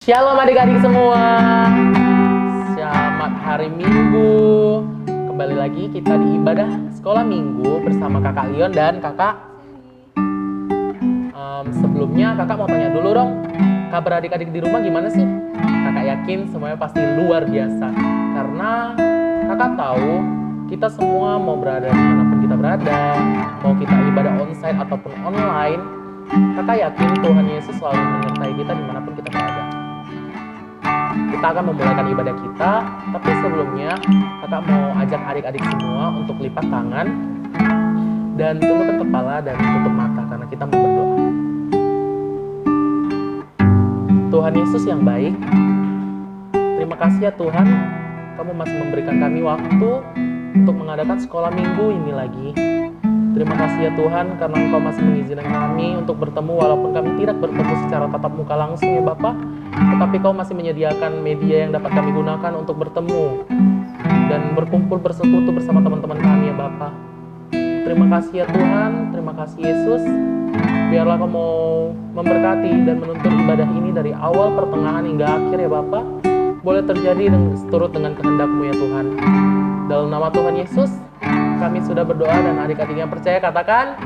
Shalom adik-adik semua. Selamat hari Minggu. Kembali lagi kita di ibadah sekolah Minggu bersama Kakak Ion dan Kakak. Sebelumnya Kakak mau tanya dulu dong, kabar adik-adik di rumah gimana sih? Kakak yakin semuanya pasti luar biasa. Karena Kakak tahu kita semua mau berada dimanapun kita berada, mau kita ibadah onsite ataupun online, Kakak yakin Tuhan Yesus selalu menyertai kita dimanapun kita berada. Kita akan memulaikan ibadah kita, tapi sebelumnya Kakak mau ajak adik-adik semua untuk lipat tangan dan tundukkan kepala dan tutup mata karena kita mau berdoa. Tuhan Yesus yang baik, terima kasih ya Tuhan, Kamu masih memberikan kami waktu untuk mengadakan sekolah minggu ini lagi. Terima kasih ya Tuhan karena Engkau masih mengizinkan kami untuk bertemu walaupun kami tidak bertemu secara tatap muka langsung ya Bapak, tetapi Kau masih menyediakan media yang dapat kami gunakan untuk bertemu dan berkumpul bersekutu bersama teman-teman kami ya Bapak. Terima kasih ya Tuhan, terima kasih Yesus. Biarlah Kau mau memberkati dan menuntun ibadah ini dari awal, pertengahan hingga akhir ya Bapak. Boleh terjadi seturut dengan kehendak-Mu ya Tuhan. Dalam nama Tuhan Yesus, kami sudah berdoa dan adik-adik yang percaya katakan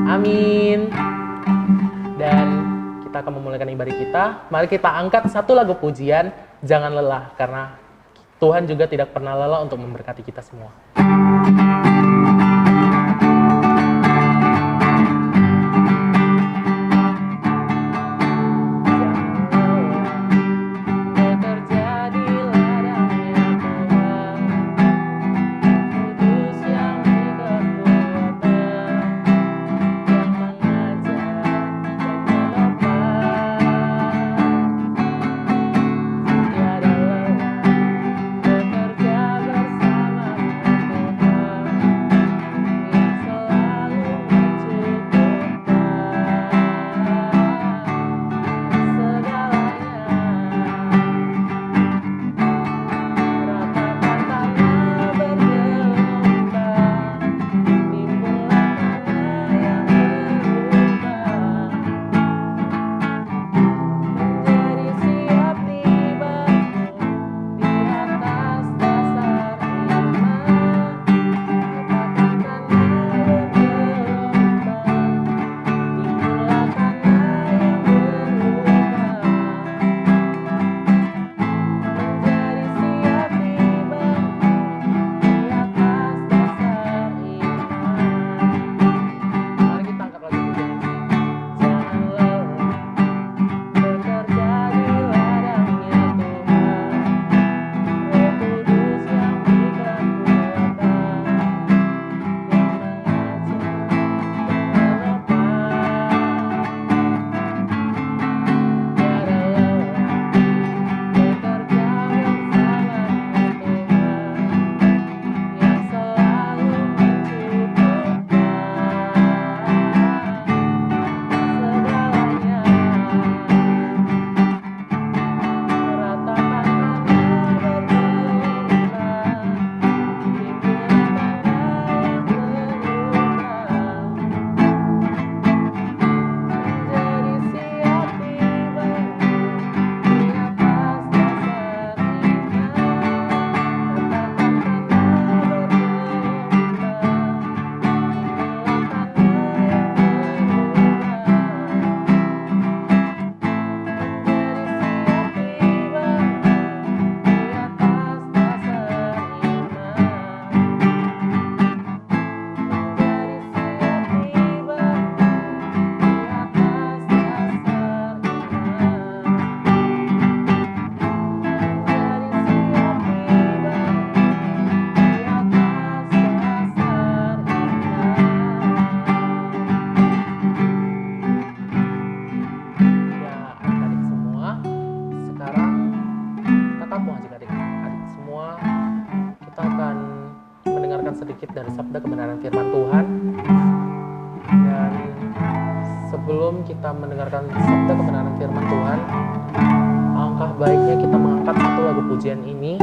amin. Dan kita akan memulaikan ibadah kita. Mari kita angkat satu lagu pujian, Jangan Lelah, karena Tuhan juga tidak pernah lelah untuk memberkati kita semua. Sedikit dari sabda kebenaran firman Tuhan. Dan sebelum kita mendengarkan sabda kebenaran firman Tuhan, alangkah baiknya kita mengangkat satu lagu pujian ini.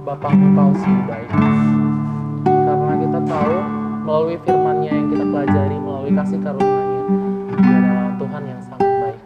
Bapa Engkau sungguh baik, karena kita tahu melalui firman-Nya yang kita pelajari, melalui kasih karunia-Nya, Dia adalah Tuhan yang sangat baik.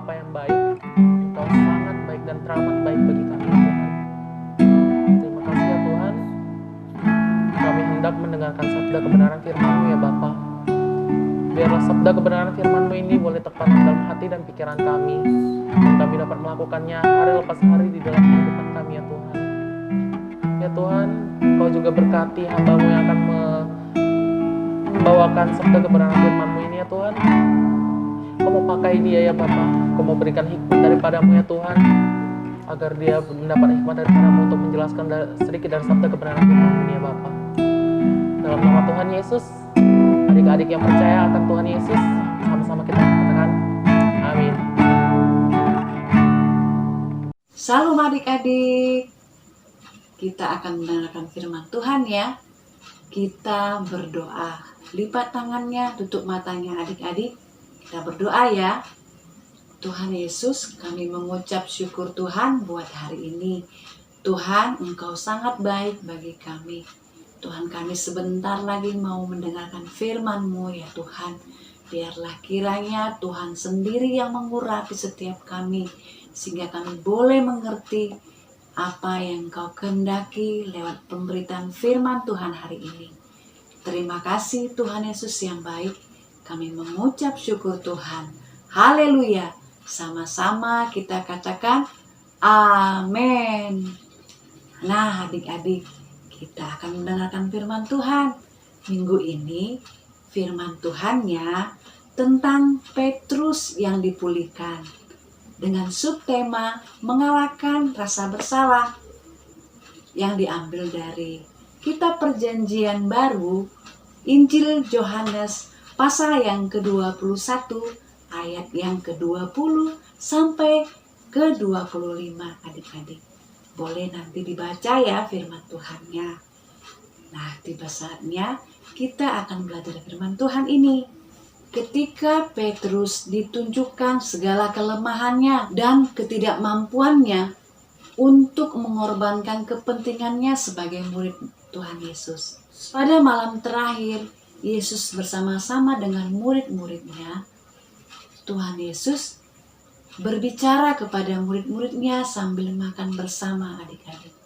Bapa yang baik, Engkau sangat baik dan teramat baik bagi kami ya Tuhan. Terima kasih ya Tuhan, kami hendak mendengarkan sabda kebenaran firman-Mu ya Bapa. Biarlah sabda kebenaran firman-Mu ini boleh tertanam dalam hati dan pikiran kami, dan kami dapat melakukannya hari lepas hari di dalam kehidupan kami ya Tuhan. Ya Tuhan, Kau juga berkati hamba-Mu yang akan membawakan sabda kebenaran firman-Mu ini ya Tuhan. Kau mau pakai dia ya Bapa, Kau mau berikan hikmat daripada-Mu ya Tuhan, agar dia mendapat hikmat daripada-Mu untuk menjelaskan sedikit dari sabda kebenaran firman-Mu ini ya Bapa. Dalam nama Tuhan Yesus, adik-adik yang percaya akan Tuhan Yesus, sama-sama kita katakan amin. Salam adik-adik, kita akan mendengarkan firman Tuhan ya. Kita berdoa, lipat tangannya, tutup matanya adik-adik. Kita berdoa ya. Tuhan Yesus, kami mengucap syukur Tuhan buat hari ini. Tuhan, Engkau sangat baik bagi kami. Tuhan, kami sebentar lagi mau mendengarkan firman-Mu ya Tuhan. Biarlah kiranya Tuhan sendiri yang mengurapi setiap kami, sehingga kami boleh mengerti apa yang Kau kehendaki lewat pemberitaan firman Tuhan hari ini. Terima kasih Tuhan Yesus yang baik. Kami mengucap syukur Tuhan. Haleluya. Sama-sama kita katakan amin. Nah adik-adik, kita akan mendengarkan firman Tuhan. Minggu ini firman Tuhannya tentang Petrus yang dipulihkan, dengan subtema mengalahkan rasa bersalah, yang diambil dari Kitab Perjanjian Baru, Injil Yohanes pasal yang ke-21 ayat yang ke-20 sampai ke-25 adik-adik. Boleh nanti dibaca ya firman Tuhannya. Nah, tiba saatnya kita akan belajar firman Tuhan ini. Ketika Petrus ditunjukkan segala kelemahannya dan ketidakmampuannya untuk mengorbankan kepentingannya sebagai murid Tuhan Yesus. Pada malam terakhir, Yesus bersama-sama dengan murid-muridnya, Tuhan Yesus berbicara kepada murid-muridnya sambil makan bersama adik-adik.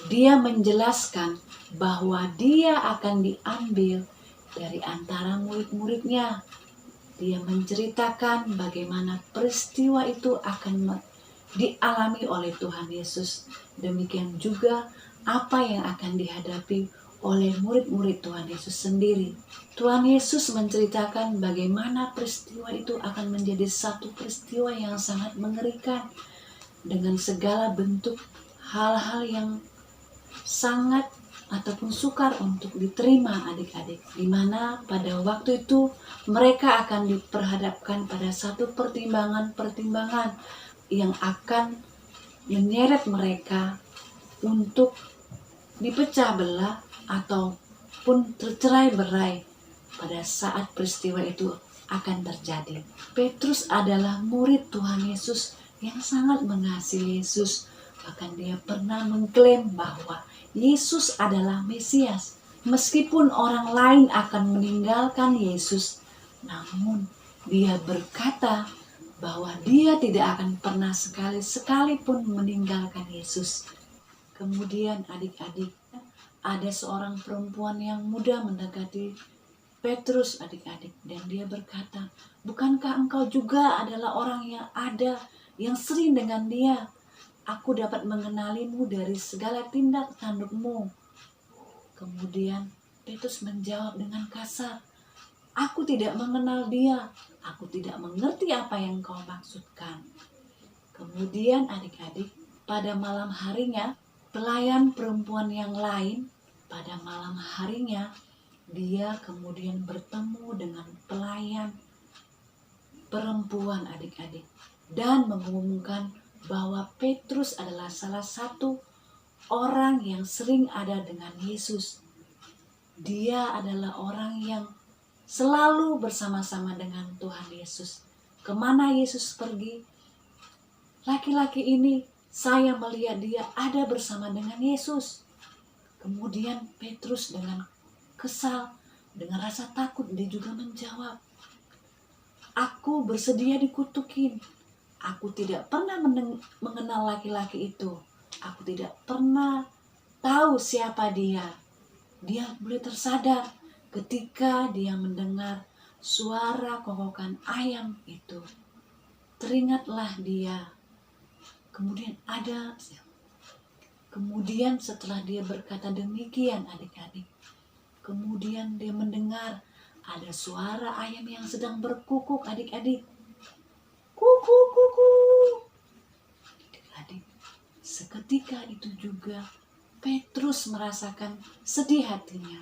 Dia menjelaskan bahwa dia akan diambil dari antara murid-muridnya. Dia menceritakan bagaimana peristiwa itu akan dialami oleh Tuhan Yesus. Demikian juga apa yang akan dihadapi oleh murid-murid Tuhan Yesus sendiri. Tuhan Yesus menceritakan bagaimana peristiwa itu akan menjadi satu peristiwa yang sangat mengerikan, dengan segala bentuk hal-hal yang sangat ataupun sukar untuk diterima adik-adik, di mana pada waktu itu mereka akan diperhadapkan pada satu pertimbangan-pertimbangan yang akan menyeret mereka untuk dipecah belah ataupun tercerai-berai pada saat peristiwa itu akan terjadi. Petrus adalah murid Tuhan Yesus yang sangat mengasihi Yesus. Bahkan dia pernah mengklaim bahwa Yesus adalah Mesias. Meskipun orang lain akan meninggalkan Yesus, namun dia berkata bahwa dia tidak akan pernah sekali-sekalipun meninggalkan Yesus. Kemudian adik-adik, ada seorang perempuan yang muda mendekati Petrus adik-adik, dan dia berkata, "Bukankah engkau juga adalah orang yang sering dengan dia? Aku dapat mengenalimu dari segala tindak tandukmu." Kemudian Petrus menjawab dengan kasar, "Aku tidak mengenal dia. Aku tidak mengerti apa yang kau maksudkan." Kemudian adik-adik, pada malam harinya, pelayan perempuan yang lain, pada malam harinya, dia kemudian bertemu dengan pelayan perempuan adik-adik, dan mengumumkan bahwa Petrus adalah salah satu orang yang sering ada dengan Yesus. Dia adalah orang yang selalu bersama-sama dengan Tuhan Yesus. Kemana Yesus pergi, laki-laki ini, saya melihat dia ada bersama dengan Yesus. Kemudian Petrus dengan kesal, dengan rasa takut, dia juga menjawab, "Aku bersedia dikutukin, Aku tidak pernah mengenal laki-laki itu. Aku tidak pernah tahu siapa dia. Dia mulai tersadar ketika dia mendengar suara kokokan ayam itu. Teringatlah dia. Kemudian setelah dia berkata demikian adik-adik, kemudian dia mendengar ada suara ayam yang sedang berkukuk adik-adik. Kuku kuku. Adik-adik, seketika itu juga Petrus merasakan sedih hatinya.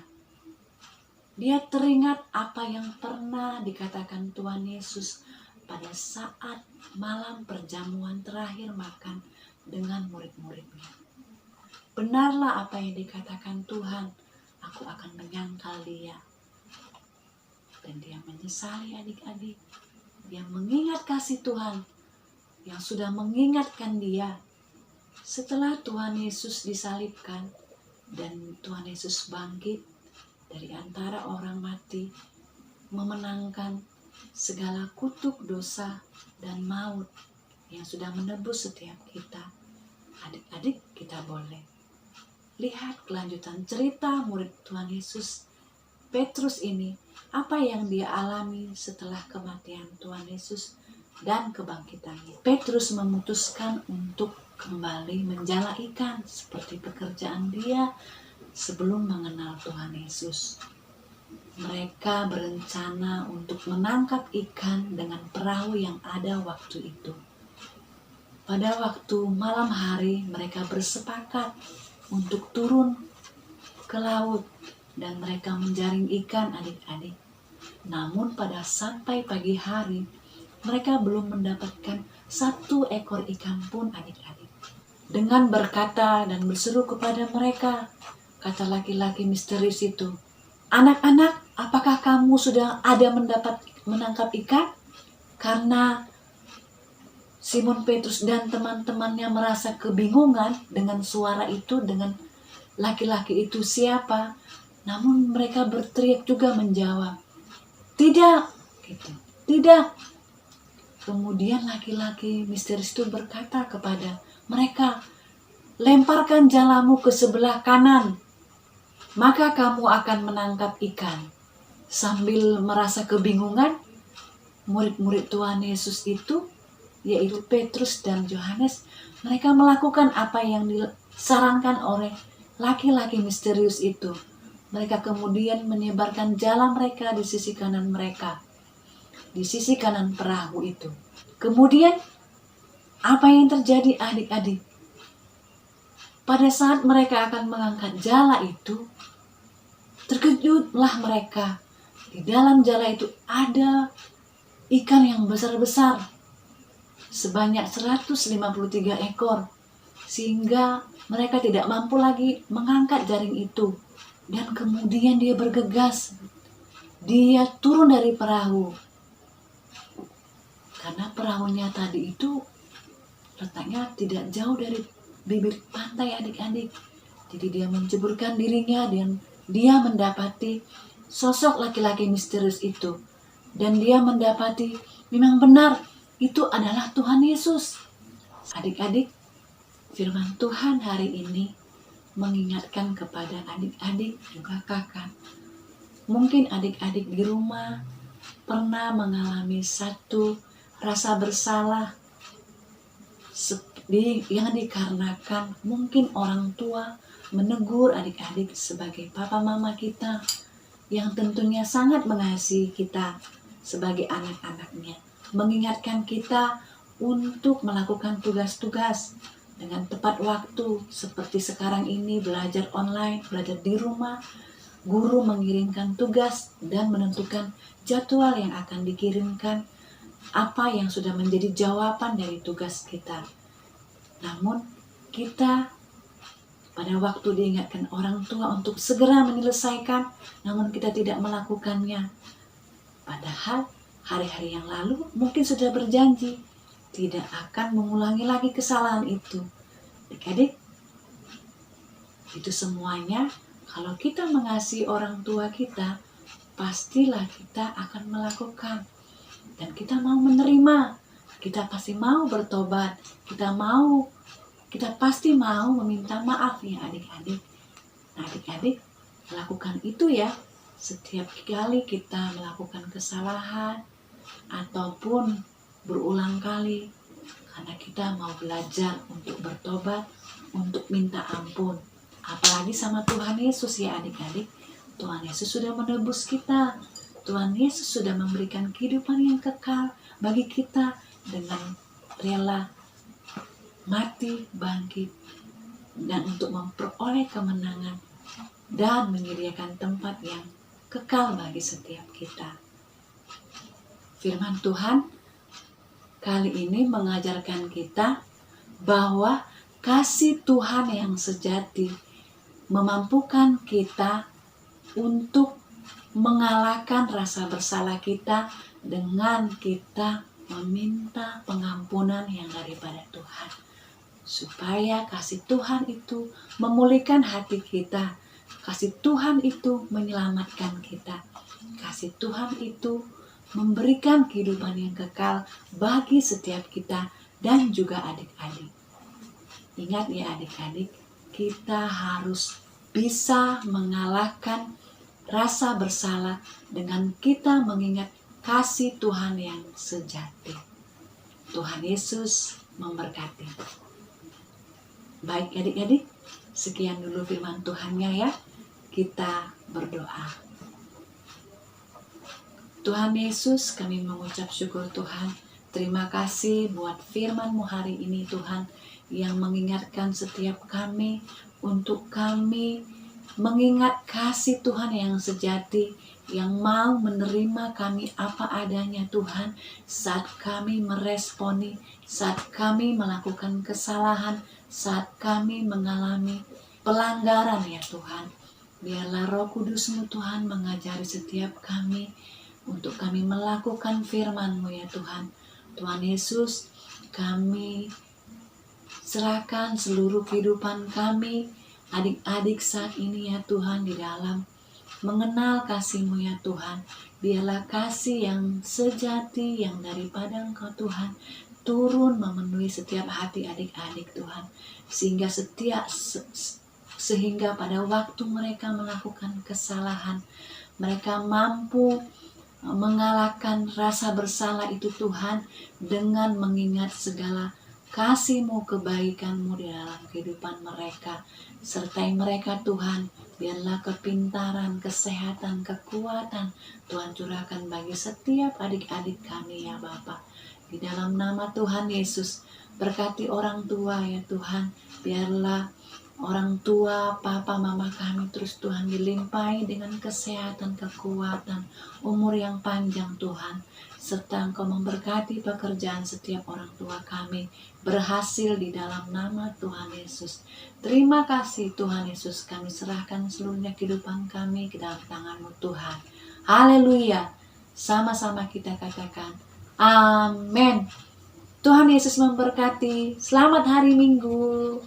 Dia teringat apa yang pernah dikatakan Tuhan Yesus pada saat malam perjamuan terakhir makan dengan murid-muridnya. Benarlah apa yang dikatakan Tuhan, aku akan menyangkal dia. Dan dia menyesali adik-adik. Dia mengingat kasih Tuhan yang sudah mengingatkan dia. Setelah Tuhan Yesus disalibkan dan Tuhan Yesus bangkit dari antara orang mati, memenangkan segala kutuk dosa dan maut yang sudah menebus setiap kita. Adik-adik, kita boleh lihat kelanjutan cerita murid Tuhan Yesus Petrus ini, apa yang dia alami setelah kematian Tuhan Yesus dan kebangkitannya. Petrus memutuskan untuk kembali menjala ikan seperti pekerjaan dia sebelum mengenal Tuhan Yesus. Mereka berencana untuk menangkap ikan dengan perahu yang ada waktu itu. Pada waktu malam hari mereka bersepakat untuk turun ke laut dan mereka menjaring ikan adik-adik. Namun pada sampai pagi hari mereka belum mendapatkan satu ekor ikan pun adik-adik. Dengan berkata dan berseru kepada mereka, kata laki-laki misterius itu, "Anak-anak, apakah kamu sudah ada menangkap ikan?" Karena Simon Petrus dan teman-temannya merasa kebingungan dengan suara itu, dengan laki-laki itu siapa. Namun mereka berteriak juga menjawab, "Tidak," gitu. "Tidak." Kemudian laki-laki misterius itu berkata kepada mereka, "Lemparkan jalamu ke sebelah kanan, maka kamu akan menangkap ikan." Sambil merasa kebingungan, murid-murid Tuhan Yesus itu, yaitu Petrus dan Yohanes, mereka melakukan apa yang disarankan oleh laki-laki misterius itu. Mereka kemudian menyebarkan jala mereka di sisi kanan mereka, di sisi kanan perahu itu. Kemudian apa yang terjadi adik-adik? Pada saat mereka akan mengangkat jala itu, terkejutlah mereka. Di dalam jala itu ada ikan yang besar-besar, sebanyak 153 ekor, sehingga mereka tidak mampu lagi mengangkat jaring itu. Dan kemudian dia bergegas, dia turun dari perahu, karena perahunya tadi itu letaknya tidak jauh dari bibir pantai adik-adik. Jadi dia menceburkan dirinya dan dia mendapati sosok laki-laki misterius itu. Dan dia mendapati memang benar itu adalah Tuhan Yesus. Adik-adik, firman Tuhan hari ini mengingatkan kepada adik-adik juga kakak. Mungkin adik-adik di rumah pernah mengalami satu rasa bersalah yang dikarenakan mungkin orang tua menegur adik-adik sebagai papa mama kita yang tentunya sangat mengasihi kita sebagai anak-anaknya, mengingatkan kita untuk melakukan tugas-tugas dengan tepat waktu. Seperti sekarang ini belajar online, belajar di rumah, guru mengirimkan tugas dan menentukan jadwal yang akan dikirimkan, apa yang sudah menjadi jawaban dari tugas kita. Namun kita pada waktu diingatkan orang tua untuk segera menyelesaikan, namun kita tidak melakukannya. Padahal hari-hari yang lalu mungkin sudah berjanji tidak akan mengulangi lagi kesalahan itu. Adik-adik, itu semuanya kalau kita mengasihi orang tua kita, pastilah kita akan melakukan. Dan kita mau menerima kita pasti mau bertobat, kita pasti mau meminta maaf ya adik-adik. Nah, adik-adik lakukan itu ya. Setiap kali kita melakukan kesalahan ataupun berulang kali, karena kita mau belajar untuk bertobat, untuk minta ampun. Apalagi sama Tuhan Yesus ya adik-adik. Tuhan Yesus sudah menebus kita. Tuhan Yesus sudah memberikan kehidupan yang kekal bagi kita dengan rela mati, bangkit, dan untuk memperoleh kemenangan dan menyediakan tempat yang kekal bagi setiap kita. Firman Tuhan kali ini mengajarkan kita bahwa kasih Tuhan yang sejati memampukan kita untuk mengalahkan rasa bersalah kita dengan kita meminta pengampunan yang daripada Tuhan. Supaya kasih Tuhan itu memulihkan hati kita. Kasih Tuhan itu menyelamatkan kita. Kasih Tuhan itu memberikan kehidupan yang kekal bagi setiap kita dan juga adik-adik. Ingat ya adik-adik, kita harus bisa mengalahkan rasa bersalah dengan kita mengingat kasih Tuhan yang sejati. Tuhan Yesus memberkati. Baik adik-adik, sekian dulu firman Tuhannya ya. Kita berdoa. Tuhan Yesus, kami mengucap syukur Tuhan. Terima kasih buat firman-Mu hari ini Tuhan, yang mengingatkan setiap kami untuk kami mengingat kasih Tuhan yang sejati, yang mau menerima kami apa adanya Tuhan, saat kami meresponi, saat kami melakukan kesalahan, saat kami mengalami pelanggaran ya Tuhan. Biarlah Roh Kudus-Mu Tuhan mengajari setiap kami untuk kami melakukan firman-Mu ya Tuhan. Tuhan Yesus, kami serahkan seluruh kehidupan kami, adik-adik saat ini ya Tuhan, di dalam mengenal kasih-Mu ya Tuhan. Biarlah kasih yang sejati yang daripada Engkau Tuhan turun memenuhi setiap hati adik-adik Tuhan. Sehingga pada waktu mereka melakukan kesalahan, mereka mampu mengalahkan rasa bersalah itu Tuhan, dengan mengingat segala kasih-Mu, kebaikan-Mu di dalam kehidupan mereka. Sertai mereka Tuhan, biarlah kepintaran, kesehatan, kekuatan Tuhan curahkan bagi setiap adik-adik kami ya Bapa. Di dalam nama Tuhan Yesus, berkati orang tua ya Tuhan. Biarlah orang tua, papa, mama kami terus Tuhan dilimpahi dengan kesehatan, kekuatan, umur yang panjang Tuhan. Serta Engkau memberkati pekerjaan setiap orang tua kami berhasil di dalam nama Tuhan Yesus. Terima kasih Tuhan Yesus, kami serahkan seluruhnya kehidupan kami ke dalam tangan-Mu Tuhan. Haleluya. Sama-sama kita katakan amin. Tuhan Yesus memberkati. Selamat hari Minggu.